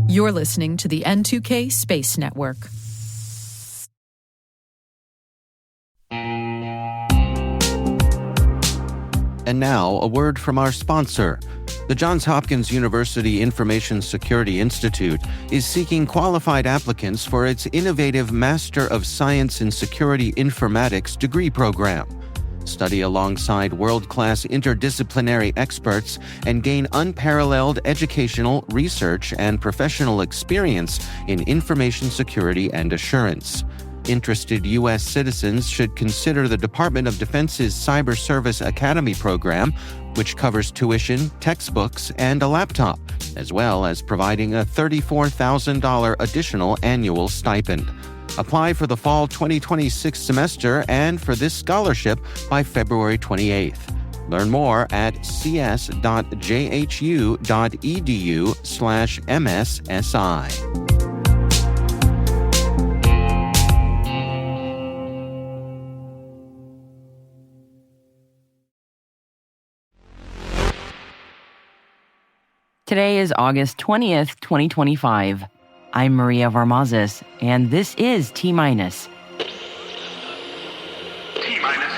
You're listening to the N2K Space Network. And now, a word from our sponsor. The Johns Hopkins University Information Security Institute is seeking qualified applicants for its innovative Master of Science in Security Informatics degree program. Study alongside world-class interdisciplinary experts and gain unparalleled educational, research, and professional experience in information security and assurance. Interested U.S. citizens should consider the Department of Defense's Cyber Service Academy program, which covers tuition, textbooks, and a laptop, as well as providing a $34,000 additional annual stipend. Apply for the fall 2026 semester and for this scholarship by February 28th. Learn more at cs.jhu.edu/MSSI. Today is August 20th, 2025. I'm Maria Varmazis, and this is T-Minus. T-Minus.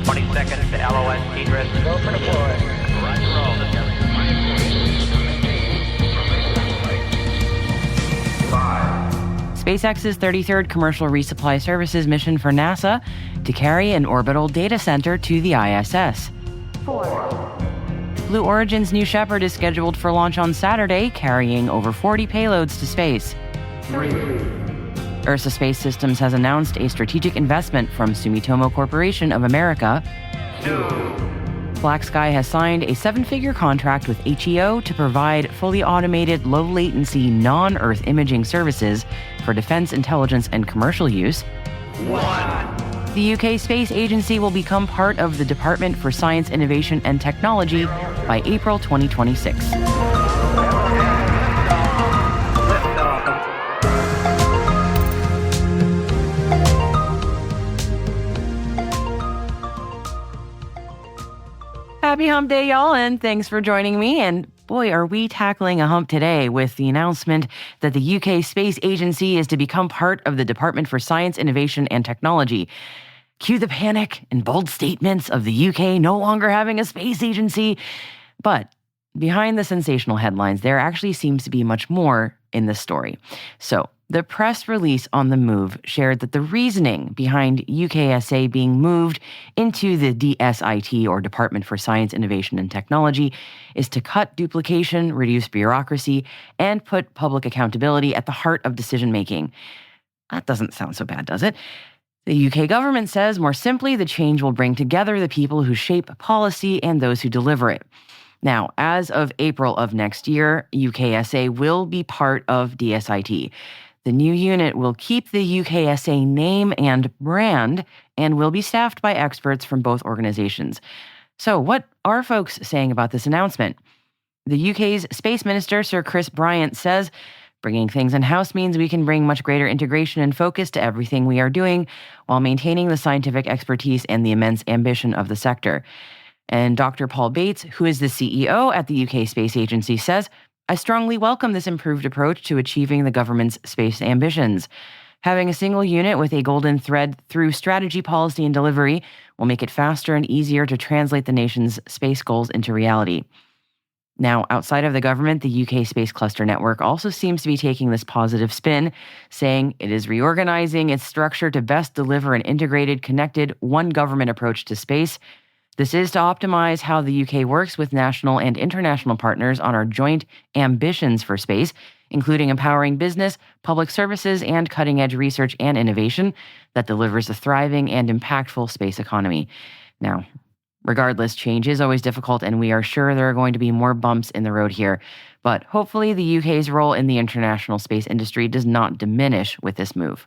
20 seconds to LOS T-Drift. Go for deploy. Roger, roll. 5. SpaceX's 33rd Commercial Resupply Services mission for NASA to carry an orbital data center to the ISS. 4. Blue Origin's New Shepard is scheduled for launch on Saturday, carrying over 40 payloads to space. 3. Ursa Space Systems has announced a strategic investment from Sumitomo Corporation of America. 2. BlackSky has signed a 7-figure contract with HEO to provide fully automated, low-latency, non-Earth imaging services for defense, intelligence, and commercial use. 1. The UK Space Agency will become part of the Department for Science, Innovation, and Technology by April 2026. Happy Hump Day, y'all, and thanks for joining me. And boy, are we tackling a hump today with the announcement that the UK Space Agency is to become part of the Department for Science, Innovation, and Technology. Cue the panic and bold statements of the UK no longer having a space agency. But behind the sensational headlines, there actually seems to be much more in this story. So, the press release on the move shared that the reasoning behind UKSA being moved into the DSIT, or Department for Science, Innovation, and Technology, is to cut duplication, reduce bureaucracy, and put public accountability at the heart of decision-making. That doesn't sound so bad, does it? The UK government says, more simply, the change will bring together the people who shape policy and those who deliver it. Now, as of April of next year, UKSA will be part of DSIT. The new unit will keep the UKSA name and brand and will be staffed by experts from both organizations. So, what are folks saying about this announcement? The UK's Space Minister, Sir Chris Bryant, says, bringing things in-house means we can bring much greater integration and focus to everything we are doing while maintaining the scientific expertise and the immense ambition of the sector. And Dr. Paul Bates, who is the CEO at the UK Space Agency, says, I strongly welcome this improved approach to achieving the government's space ambitions. Having a single unit with a golden thread through strategy, policy, and delivery will make it faster and easier to translate the nation's space goals into reality. Now, outside of the government, the UK Space Cluster Network also seems to be taking this positive spin, saying it is reorganizing its structure to best deliver an integrated, connected, one government approach to space. This is to optimize how the UK works with national and international partners on our joint ambitions for space, including empowering business, public services, and cutting-edge research and innovation that delivers a thriving and impactful space economy. Now, regardless, change is always difficult, and we are sure there are going to be more bumps in the road here. But hopefully the UK's role in the international space industry does not diminish with this move.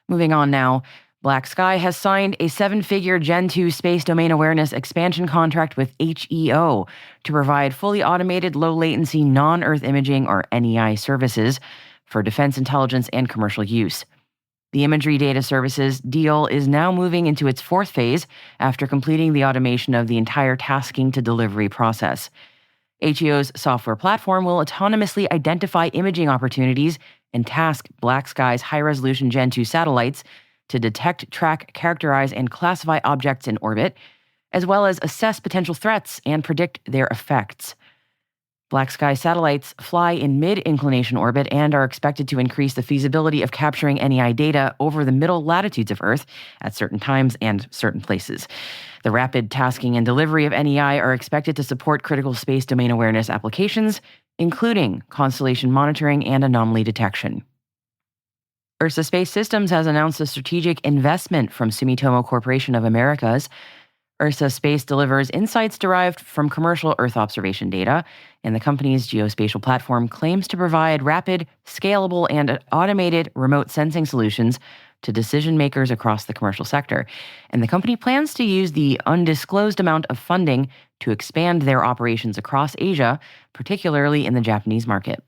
Moving on now, BlackSky has signed a 7-figure Gen 2 space domain awareness expansion contract with HEO to provide fully automated low-latency non-Earth imaging, or NEI, services for defense, intelligence, and commercial use. The Imagery Data Services deal is now moving into its 4th phase after completing the automation of the entire tasking to delivery process. HEO's software platform will autonomously identify imaging opportunities and task BlackSky's high-resolution Gen 2 satellites to detect, track, characterize, and classify objects in orbit, as well as assess potential threats and predict their effects. BlackSky satellites fly in mid-inclination orbit and are expected to increase the feasibility of capturing NEI data over the middle latitudes of Earth at certain times and certain places. The rapid tasking and delivery of NEI are expected to support critical space domain awareness applications, including constellation monitoring and anomaly detection. Ursa Space Systems has announced a strategic investment from Sumitomo Corporation of Americas. Ursa Space delivers insights derived from commercial Earth observation data, and the company's geospatial platform claims to provide rapid, scalable, and automated remote sensing solutions to decision makers across the commercial sector. And the company plans to use the undisclosed amount of funding to expand their operations across Asia, particularly in the Japanese market.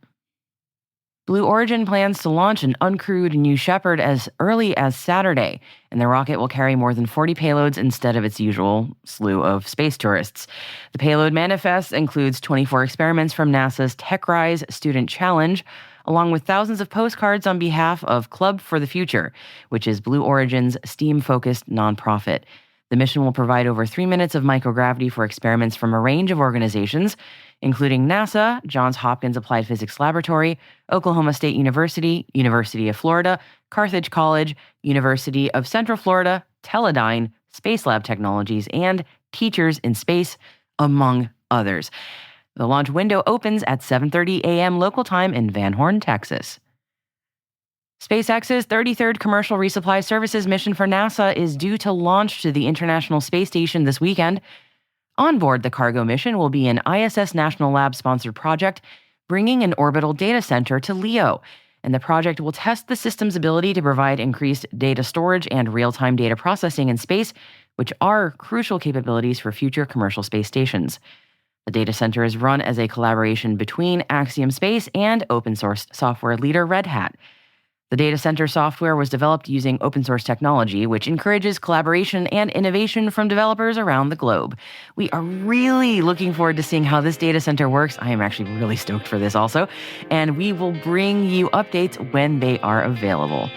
Blue Origin plans to launch an uncrewed New Shepard as early as Saturday, and the rocket will carry more than 40 payloads instead of its usual slew of space tourists. The payload manifest includes 24 experiments from NASA's TechRise Student Challenge, along with thousands of postcards on behalf of Club for the Future, which is Blue Origin's STEAM-focused nonprofit. The mission will provide over 3 minutes of microgravity for experiments from a range of organizations, including NASA, Johns Hopkins Applied Physics Laboratory, Oklahoma State University, University of Florida, Carthage College, University of Central Florida, Teledyne, Spacelab Technologies, and Teachers in Space, among others. The launch window opens at 7:30 a.m. local time in Van Horn, Texas. SpaceX's 33rd commercial resupply services mission for NASA is due to launch to the International Space Station this weekend. On board the cargo mission will be an ISS National Lab-sponsored project bringing an orbital data center to LEO, and the project will test the system's ability to provide increased data storage and real-time data processing in space, which are crucial capabilities for future commercial space stations. The data center is run as a collaboration between Axiom Space and open-source software leader Red Hat. The data center software was developed using open-source technology, which encourages collaboration and innovation from developers around the globe. We are really looking forward to seeing how this data center works. I am actually really stoked for this also, and we will bring you updates when they are available.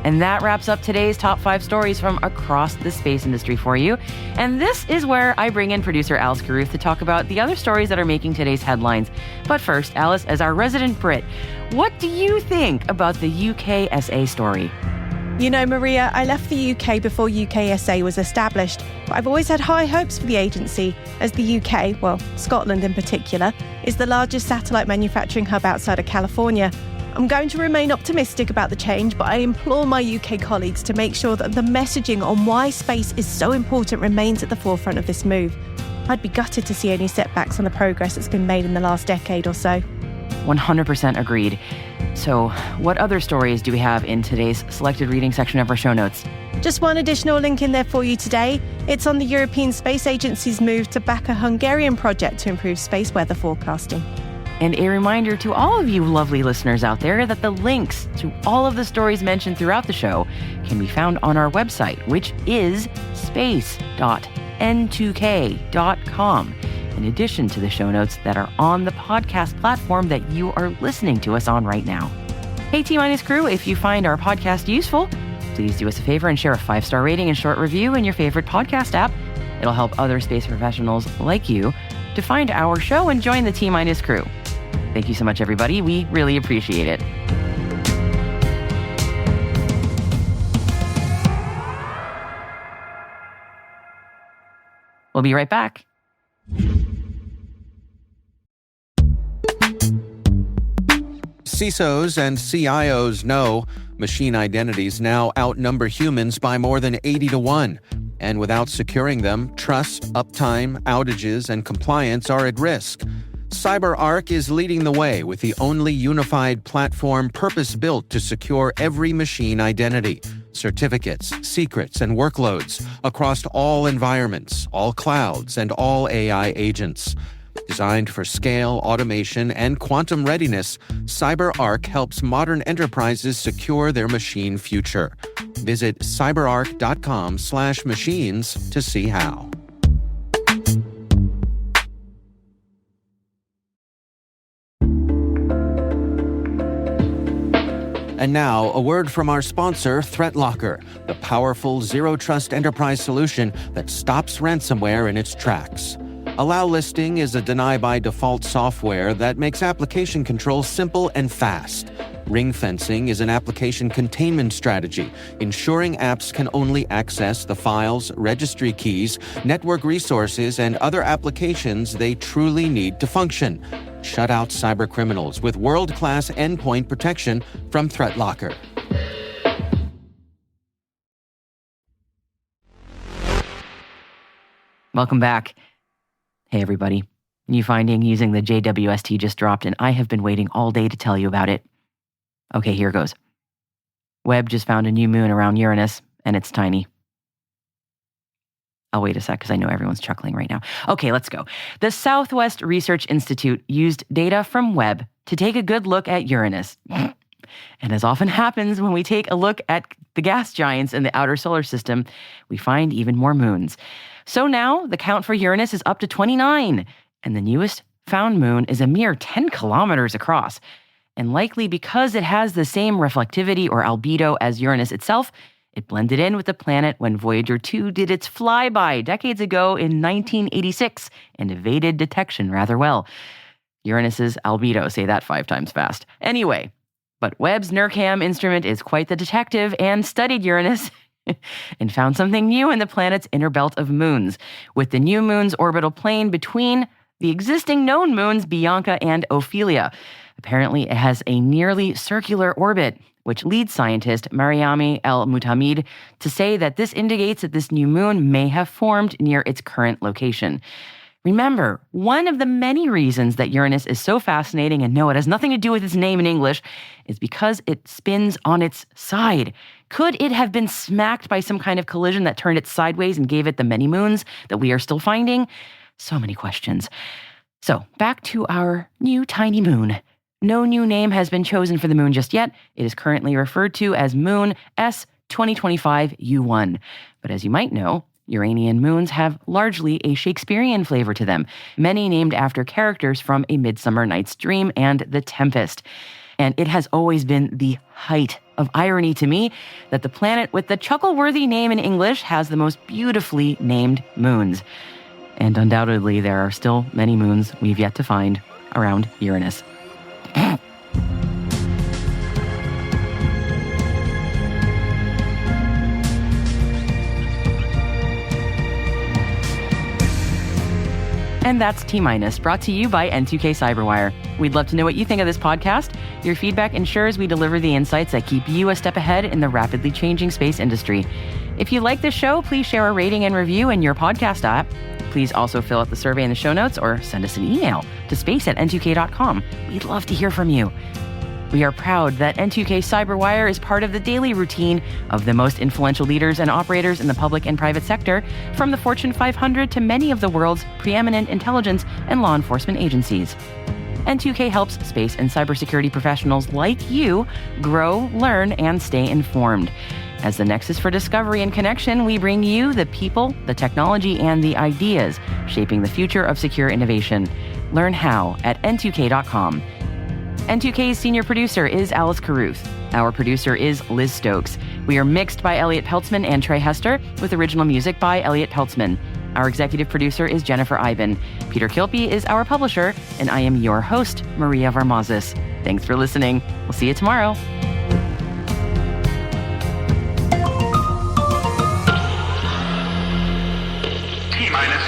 And that wraps up today's top 5 stories from across the space industry for you. And this is where I bring in producer Alice Carruth to talk about the other stories that are making today's headlines. But first, Alice, as our resident Brit, what do you think about the UKSA story? You know, Maria, I left the UK before UKSA was established, but I've always had high hopes for the agency, as the UK, well, Scotland in particular, is the largest satellite manufacturing hub outside of California. I'm going to remain optimistic about the change, but I implore my UK colleagues to make sure that the messaging on why space is so important remains at the forefront of this move. I'd be gutted to see any setbacks on the progress that's been made in the last decade or so. 100% agreed. So, what other stories do we have in today's selected reading section of our show notes? Just one additional link in there for you today. It's on the European Space Agency's move to back a Hungarian project to improve space weather forecasting. And a reminder to all of you lovely listeners out there that the links to all of the stories mentioned throughout the show can be found on our website, which is space.n2k.com, in addition to the show notes that are on the podcast platform that you are listening to us on right now. Hey, T-Minus crew, if you find our podcast useful, please do us a favor and share a 5-star rating and short review in your favorite podcast app. It'll help other space professionals like you to find our show and join the T-Minus crew. Thank you so much, everybody. We really appreciate it. We'll be right back. CISOs and CIOs know machine identities now outnumber humans by more than 80-1. And without securing them, trust, uptime, outages, and compliance are at risk. CyberArk is leading the way with the only unified platform purpose-built to secure every machine identity, certificates, secrets, and workloads across all environments, all clouds, and all AI agents. Designed for scale, automation, and quantum readiness, CyberArk helps modern enterprises secure their machine future. Visit cyberark.com/machines to see how. And now, a word from our sponsor, ThreatLocker, the powerful zero-trust enterprise solution that stops ransomware in its tracks. Allow Listing is a deny-by-default software that makes application control simple and fast. Ring fencing is an application containment strategy, ensuring apps can only access the files, registry keys, network resources, and other applications they truly need to function. Shut out cybercriminals with world-class endpoint protection from ThreatLocker. Welcome back. Hey, everybody. New finding using the JWST just dropped, and I have been waiting all day to tell you about it. Okay, here goes. Webb just found a new moon around Uranus, and it's tiny. I'll wait a sec because I know everyone's chuckling right now. Okay, let's go. The Southwest Research Institute used data from Webb to take a good look at Uranus. And as often happens when we take a look at the gas giants in the outer solar system, we find even more moons. So now the count for Uranus is up to 29, and the newest found moon is a mere 10 kilometers across. And likely because it has the same reflectivity or albedo as Uranus itself, it blended in with the planet when Voyager 2 did its flyby decades ago in 1986 and evaded detection rather well. Uranus's albedo, say that 5 times fast. Anyway, but Webb's NIRCam instrument is quite the detective and studied Uranus and found something new in the planet's inner belt of moons, with the new moon's orbital plane between the existing known moons Bianca and Ophelia. Apparently, it has a nearly circular orbit, which leads scientist Mariami El-Mutamid to say that this indicates that this new moon may have formed near its current location. Remember, one of the many reasons that Uranus is so fascinating, and no, it has nothing to do with its name in English, is because it spins on its side. Could it have been smacked by some kind of collision that turned it sideways and gave it the many moons that we are still finding? So many questions. So, back to our new tiny moon. No new name has been chosen for the moon just yet. It is currently referred to as Moon S 2025 U1. But as you might know, Uranian moons have largely a Shakespearean flavor to them, many named after characters from A Midsummer Night's Dream and The Tempest. And it has always been the height of irony to me that the planet with the chuckle-worthy name in English has the most beautifully named moons. And undoubtedly, there are still many moons we've yet to find around Uranus. And that's T-Minus, brought to you by N2K Cyberwire. We'd love to know what you think of this podcast. Your feedback ensures we deliver the insights that keep you a step ahead in the rapidly changing space industry. If you like this show, please share a rating and review in your podcast app. Please also fill out the survey in the show notes or send us an email to space@n2k.com. We'd love to hear from you. We are proud that N2K Cyberwire is part of the daily routine of the most influential leaders and operators in the public and private sector, from the Fortune 500 to many of the world's preeminent intelligence and law enforcement agencies. N2K helps space and cybersecurity professionals like you grow, learn, and stay informed. As the nexus for discovery and connection, we bring you the people, the technology, and the ideas shaping the future of secure innovation. Learn how at n2k.com. N2K's senior producer is Alice Carruth. Our producer is Liz Stokes. We are mixed by Elliot Peltzman and Trey Hester, with original music by Elliot Peltzman. Our executive producer is Jennifer Iben. Peter Kilpie is our publisher, and I am your host, Maria Varmazis. Thanks for listening. We'll see you tomorrow. T-minus.